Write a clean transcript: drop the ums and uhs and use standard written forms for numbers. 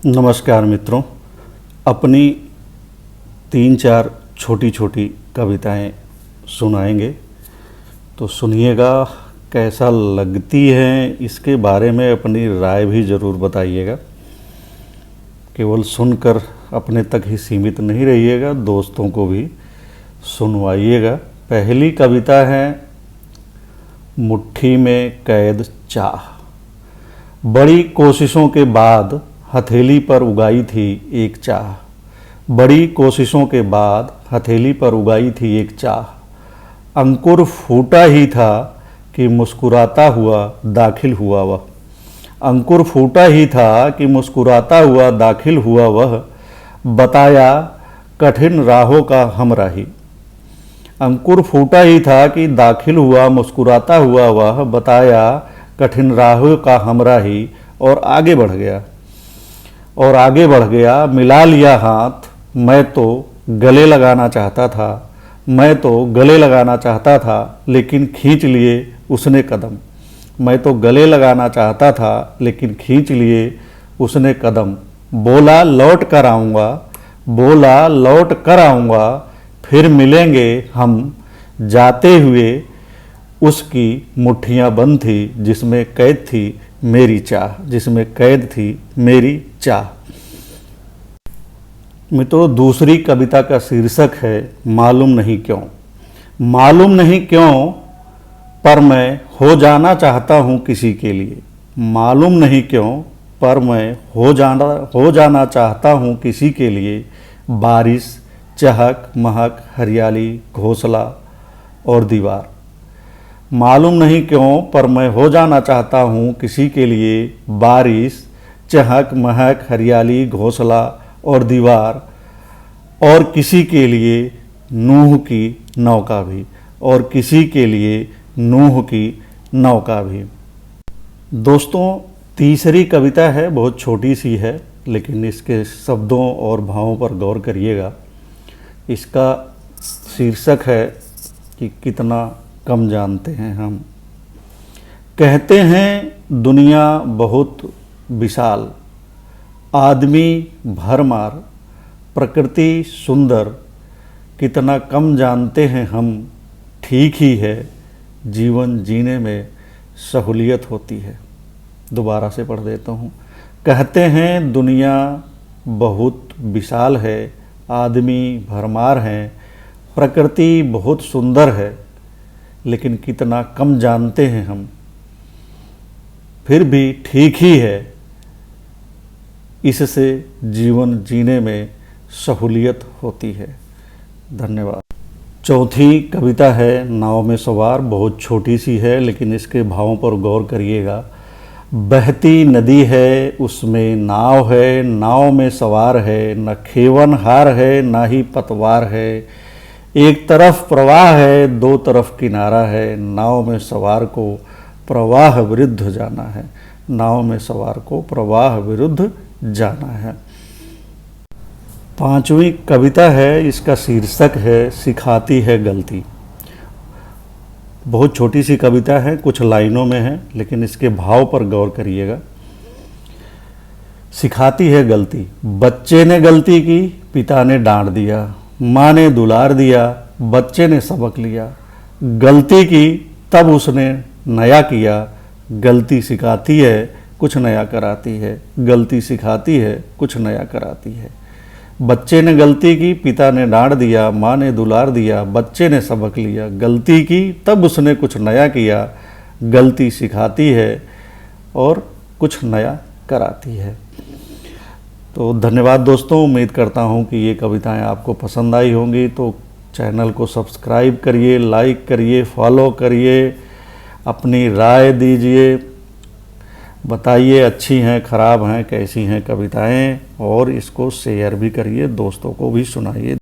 नमस्कार मित्रों, अपनी 3-4 छोटी छोटी कविताएं सुनाएंगे तो सुनिएगा। कैसा लगती हैं इसके बारे में अपनी राय भी ज़रूर बताइएगा। केवल सुनकर अपने तक ही सीमित नहीं रहिएगा, दोस्तों को भी सुनवाइएगा। पहली कविता है मुट्ठी में कैद चाह। बड़ी कोशिशों के बाद हथेली पर उगाई थी एक चाह। बड़ी कोशिशों के बाद हथेली पर उगाई थी एक चाह। अंकुर फूटा ही था कि मुस्कुराता हुआ दाखिल हुआ वह। अंकुर फूटा ही था कि मुस्कुराता हुआ दाखिल हुआ वह। बताया कठिन राहों का हमराही। अंकुर फूटा ही था कि दाखिल हुआ मुस्कुराता हुआ वह। बताया कठिन राहों का हमराही और आगे बढ़ गया। और आगे बढ़ गया, मिला लिया हाथ। मैं तो गले लगाना चाहता था। मैं तो गले लगाना चाहता था लेकिन खींच लिए उसने कदम। मैं तो गले लगाना चाहता था लेकिन खींच लिए उसने कदम। बोला लौट कर आऊँगा, बोला लौट कर आऊँगा, फिर मिलेंगे हम। जाते हुए उसकी मुट्ठियाँ बंद थी जिसमें कैद थी मेरी चाह। जिसमें कैद थी मेरी चाह। मित्रों, दूसरी कविता का शीर्षक है मालूम नहीं क्यों। मालूम नहीं क्यों पर मैं हो जाना चाहता हूँ किसी के लिए। मालूम नहीं क्यों पर मैं हो जाना चाहता हूँ किसी के लिए। बारिश, चहक महक, हरियाली, घोंसला और दीवार। मालूम नहीं क्यों पर मैं हो जाना चाहता हूँ किसी के लिए। बारिश, चहक महक, हरियाली, घोंसला और दीवार। और किसी के लिए नूह की नौका भी। और किसी के लिए नूह की नौका भी। दोस्तों, तीसरी कविता है, बहुत छोटी सी है लेकिन इसके शब्दों और भावों पर गौर करिएगा। इसका शीर्षक है कि कितना कम जानते हैं हम। कहते हैं दुनिया बहुत विशाल, आदमी भरमार, प्रकृति सुंदर, कितना कम जानते हैं हम। ठीक ही है, जीवन जीने में सहूलियत होती है। दोबारा से पढ़ देता हूँ। कहते हैं दुनिया बहुत विशाल है, आदमी भरमार हैं, प्रकृति बहुत सुंदर है, लेकिन कितना कम जानते हैं हम। फिर भी ठीक ही है, इससे जीवन जीने में सहूलियत होती है। धन्यवाद। चौथी कविता है नाव में सवार। बहुत छोटी सी है लेकिन इसके भावों पर गौर करिएगा। बहती नदी है, उसमें नाव है, नाव में सवार है, न खेवन हार है ना ही पतवार है। एक तरफ प्रवाह है, दो तरफ किनारा है। नाव में सवार को प्रवाह विरुद्ध जाना है। नाव में सवार को प्रवाह विरुद्ध जाना है। पांचवी कविता है, इसका शीर्षक है सिखाती है गलती। बहुत छोटी सी कविता है, कुछ लाइनों में है लेकिन इसके भाव पर गौर करिएगा। सिखाती है गलती। बच्चे ने गलती की, पिता ने डांट दिया, माँ ने दुलार दिया, बच्चे ने सबक लिया। गलती की तब उसने नया किया। गलती सिखाती है, कुछ नया कराती है। गलती सिखाती है, कुछ नया कराती है। बच्चे ने गलती की, पिता ने डांट दिया, माँ ने दुलार दिया, बच्चे ने सबक लिया। गलती की तब उसने कुछ नया किया। गलती सिखाती है और कुछ नया कराती है। तो धन्यवाद दोस्तों। उम्मीद करता हूँ कि ये कविताएं आपको पसंद आई होंगी। तो चैनल को सब्सक्राइब करिए, लाइक करिए, फॉलो करिए, अपनी राय दीजिए, बताइए अच्छी हैं ख़राब हैं कैसी हैं कविताएं, और इसको शेयर भी करिए, दोस्तों को भी सुनाइए।